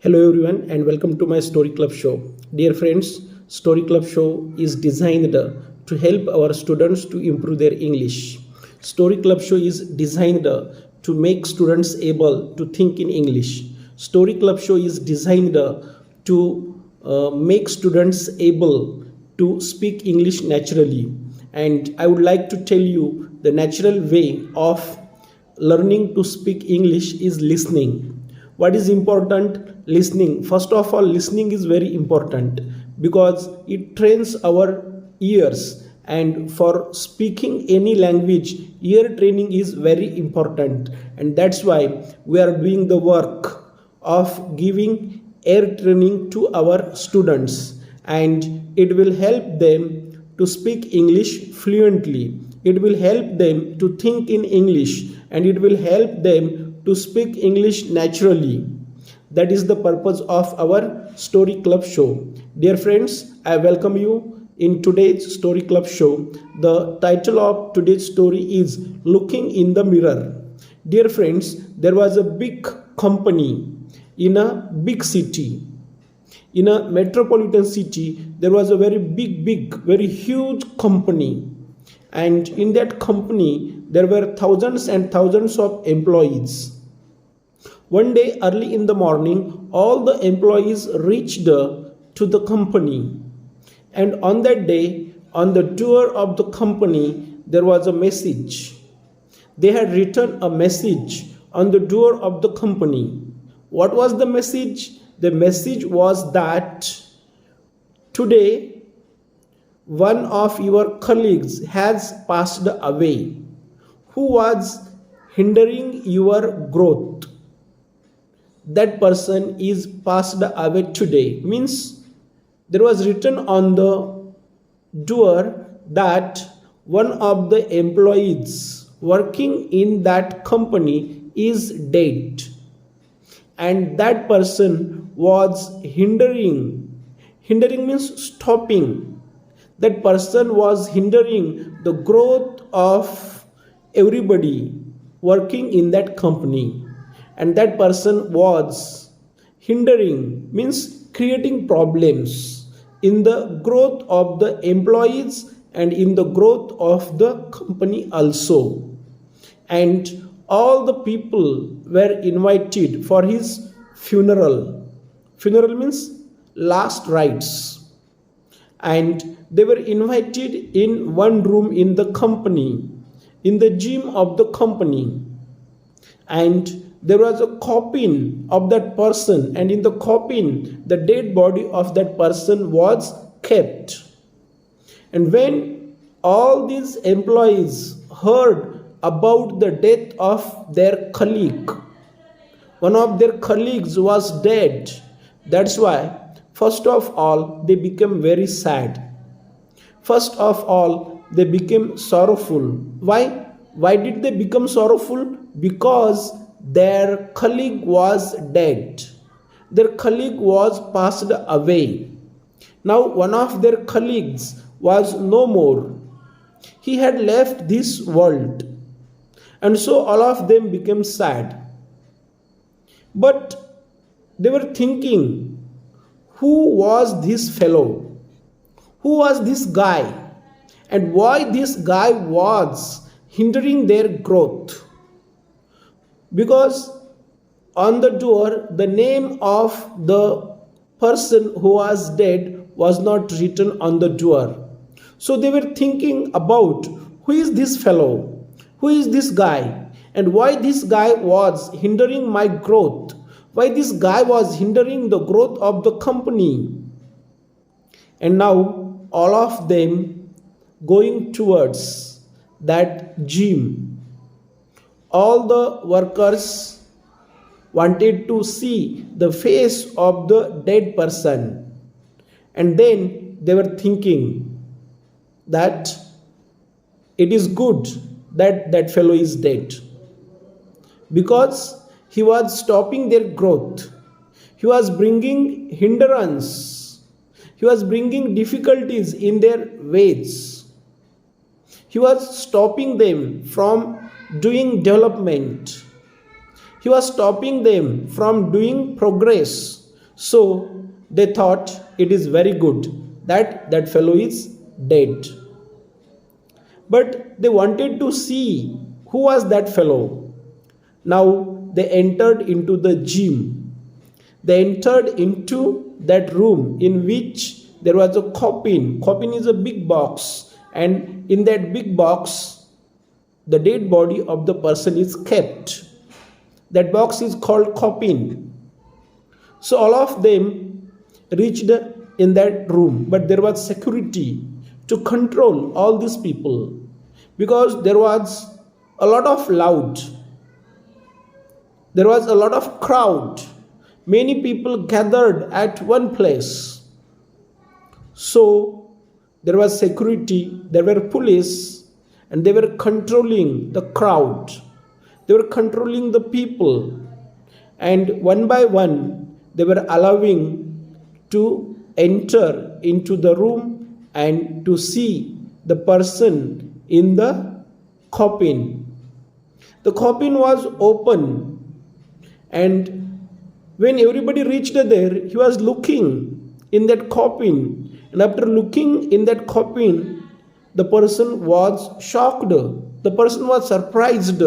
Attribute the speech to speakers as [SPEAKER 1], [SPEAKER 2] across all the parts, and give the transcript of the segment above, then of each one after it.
[SPEAKER 1] Hello everyone and welcome to my Story Club show. Dear friends, Story Club show is designed to help our students to improve their English. Story Club show is designed to make students able to think in English. Story Club show is designed to make students able to speak English naturally. And I would like to tell you the natural way of learning to speak English is listening. What is important? Listening. First of all, listening is very important because it trains our ears, and for speaking any language ear training is very important, and that's why we are doing the work of giving ear training to our students, and it will help them to speak English fluently. It will help them to think in English, and it will help them to speak English naturally. That is the purpose of our Story Club show. Dear friends, I welcome you in today's Story Club show. The title of today's story is Looking in the Mirror. Dear friends, there was a big company in a big city. In a metropolitan city, there was a very very huge company. And in that company, there were thousands and thousands of employees. One day early in the morning, all the employees reached to the company. And on that day, on the door of the company, there was a message. They had written a message on the door of the company. What was the message? The message was that today one of your colleagues has passed away who was hindering your growth. That person is passed away today. Means there was written on the door that one of the employees working in that company is dead, and that person was hindering means stopping. That person was hindering the growth of everybody working in that company, and that person was hindering means creating problems in the growth of the employees and in the growth of the company also. And all the people were invited for his funeral means last rites, and they were invited in one room in the company, in the gym of the company. And there was a coffin of that person, and in the coffin the dead body of that person was kept. And when all these employees heard about the death of their colleague, one of their colleagues was dead, that's why first of all they became very sad. First of all they became sorrowful. Why did they become sorrowful? Because their colleague was dead. Their colleague was passed away. Now one of their colleagues was no more. He had left this world. And so all of them became sad. But they were thinking, who was this fellow? Who was this guy? And why this guy was hindering their growth? Because on the door the name of the person who was dead was not written on the door. So they were thinking about, who is this fellow, who is this guy, and why this guy was hindering my growth, why this guy was hindering the growth of the company. And now all of them going towards that gym. All the workers wanted to see the face of the dead person, and then they were thinking that it is good that that fellow is dead, because he was stopping their growth. He was bringing hindrance. He was bringing difficulties in their ways. He was stopping them from doing development. He was stopping them from doing progress. So they thought it is very good that that fellow is dead. But they wanted to see who was that fellow. Now they entered into the gym. They entered into that room in which there was a coffin. Coffin is a big box, and in that big box, the dead body of the person is kept. That box is called coffin. So all of them reached in that room, but there was security to control all these people because there was a lot of loud, there was a lot of crowd, many people gathered at one place. So there was security, there were police, and they were controlling the crowd, they were controlling the people, and one by one they were allowing to enter into the room and to see the person in the coffin. The coffin was open, and when everybody reached there, he was looking in that coffin, and after looking in that coffin, the person was shocked, the person was surprised,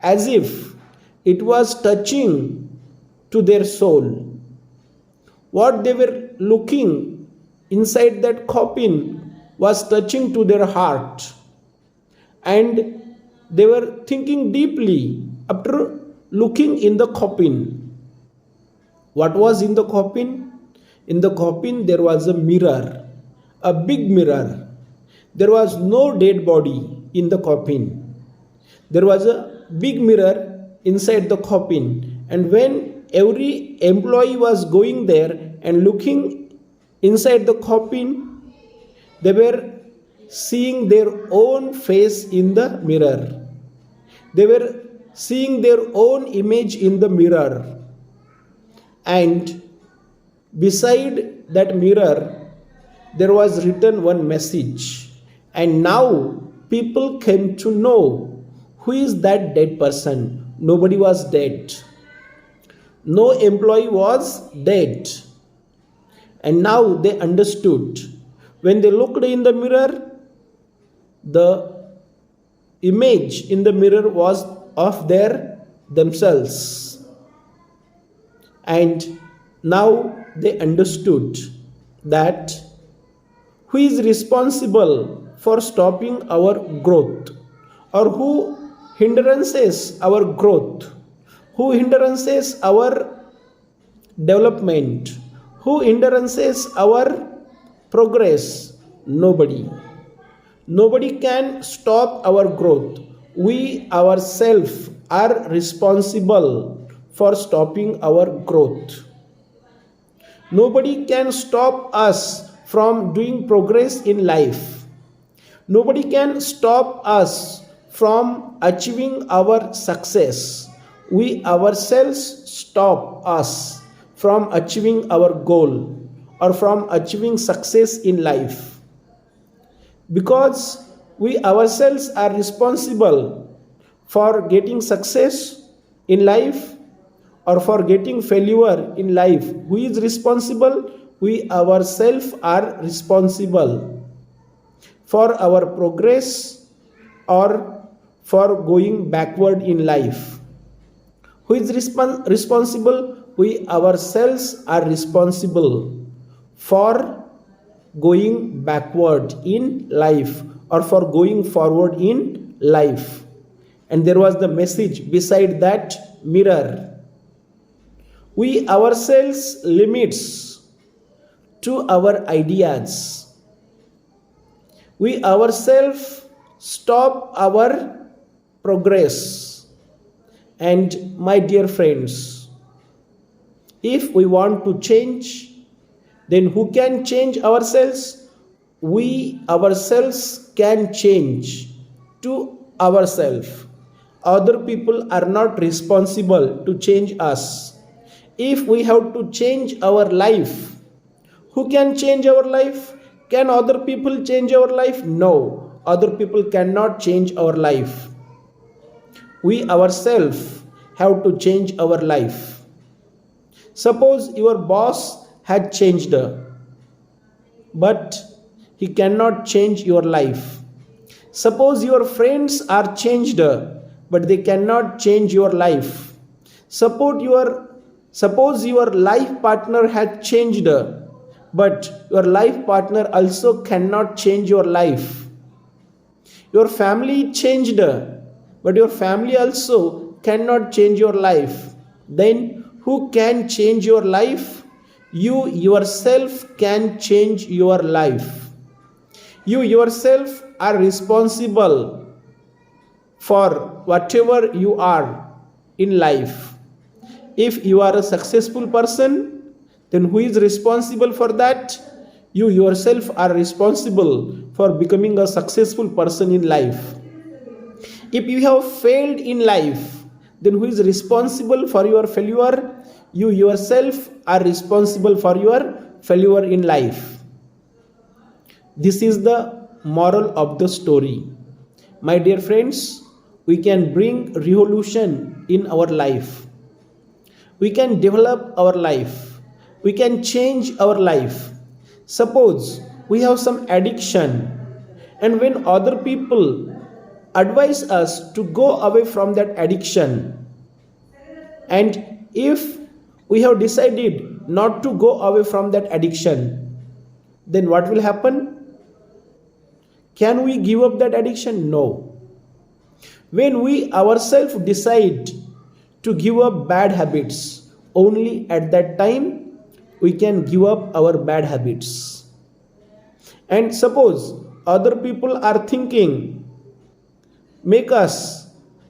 [SPEAKER 1] as if it was touching to their soul. What they were looking inside that coffin was touching to their heart, and they were thinking deeply after looking in the coffin. What was in the coffin? In the coffin there was a mirror, a big mirror. There was no dead body in the coffin. There was a big mirror inside the coffin, and when every employee was going there and looking inside the coffin, they were seeing their own face in the mirror. They were seeing their own image in the mirror. And beside that mirror, there was written one message. And now people came to know who is that dead person. Nobody was dead. No employee was dead. And now they understood. When they looked in the mirror, the image in the mirror was of themselves. And now they understood that who is responsible for stopping our growth, or who hindrances our growth, who hindrances our development, who hindrances our progress? Nobody. Nobody can stop our growth. We ourselves are responsible for stopping our growth. Nobody can stop us from doing progress in life. Nobody can stop us from achieving our success. We ourselves stop us from achieving our goal or from achieving success in life. Because we ourselves are responsible for getting success in life or for getting failure in life. Who is responsible? We ourselves are responsible for our progress or for going backward in life. Who is responsible? We ourselves are responsible for going backward in life or for going forward in life. And there was the message beside that mirror. We ourselves limits to our ideas. We ourselves stop our progress. And my dear friends, if we want to change, then who can change ourselves? We ourselves can change to ourselves. Other people are not responsible to change us. If we have to change our life, who can change our life? Can other people change our life? No, other people cannot change our life. We ourselves have to change our life. Suppose your boss had changed, but he cannot change your life. Suppose your friends are changed, but they cannot change your life. Suppose your life partner had changed, but your life partner also cannot change your life. Your family changed, but your family also cannot change your life. Then who can change your life? You yourself can change your life. You yourself are responsible for whatever you are in life. If you are a successful person, then who is responsible for that? You yourself are responsible for becoming a successful person in life. If you have failed in life, then who is responsible for your failure? You yourself are responsible for your failure in life. This is the moral of the story. My dear friends, we can bring revolution in our life. We can develop our life. We can change our life. Suppose we have some addiction, and when other people advise us to go away from that addiction, and if we have decided not to go away from that addiction, then what will happen? Can we give up that addiction? No. When we ourselves decide to give up bad habits, only at that time we can give up our bad habits. And suppose other people are thinking, make us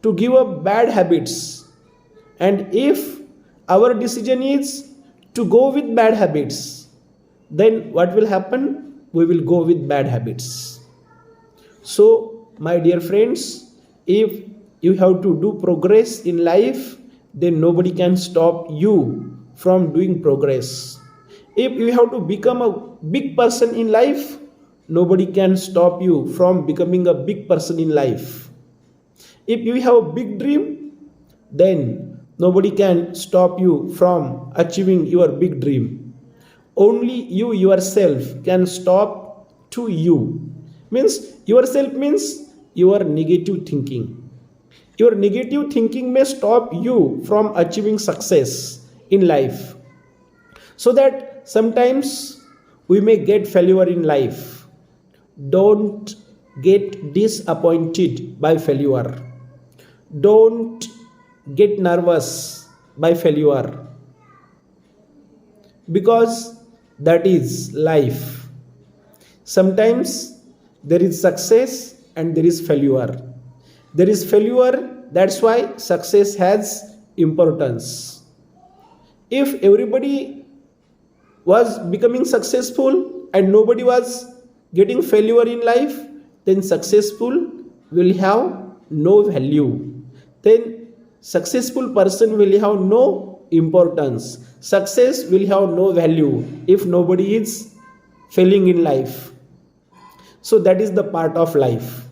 [SPEAKER 1] to give up bad habits, and if our decision is to go with bad habits, then what will happen? We will go with bad habits. So, my dear friends, if you have to do progress in life, then nobody can stop you from doing progress. If you have to become a big person in life, nobody can stop you from becoming a big person in life. If you have a big dream, then nobody can stop you from achieving your big dream. Only you yourself can stop to you. Means yourself means your negative thinking. Your negative thinking may stop you from achieving success in life. So that sometimes we may get failure in life. Don't get disappointed by failure. Don't get nervous by failure, because that is life. Sometimes there is success and there is failure. There is failure, that's why success has importance. If everybody was becoming successful and nobody was getting failure in life, then successful will have no value. Then successful person will have no importance. Success will have no value if nobody is failing in life. So that is the part of life.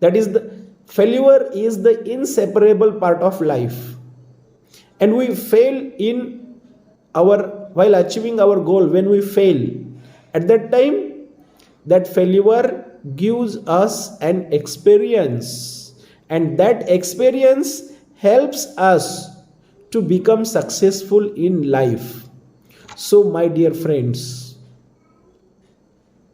[SPEAKER 1] That is the failure is the inseparable part of life. And we fail in while achieving our goal. When we fail, at that time, that failure gives us an experience, and that experience helps us to become successful in life. So my dear friends,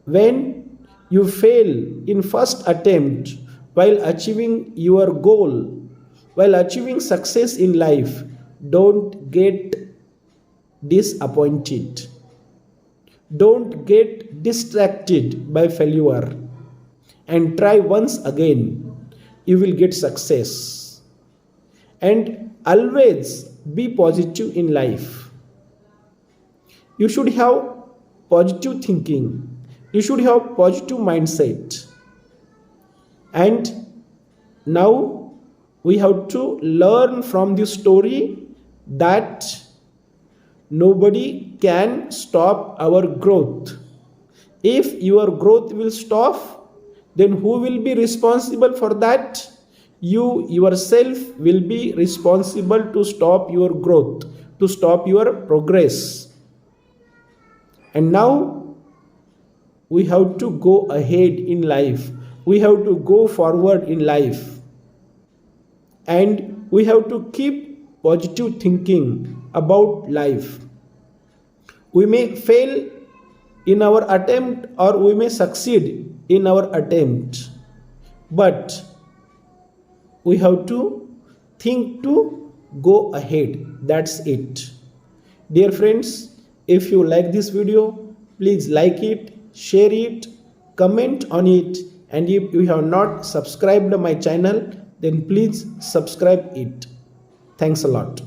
[SPEAKER 1] when you fail in first attempt while achieving your goal, while achieving success in life, don't get disappointed. Don't get distracted by failure, and try once again. You will get success. And always be positive in life. You should have positive thinking. You should have positive mindset. And now we have to learn from this story that nobody can stop our growth. If your growth will stop, then who will be responsible for that? You yourself will be responsible to stop your growth. to stop your progress. And now we have to go ahead in life. We have to go forward in life. And we have to keep positive thinking about life. We may fail in our attempt or we may succeed in our attempt, but we have to think to go ahead. That's it. Dear friends, if you like this video, please like it, share it, comment on it, and if you have not subscribed my channel, then please subscribe it. Thanks a lot.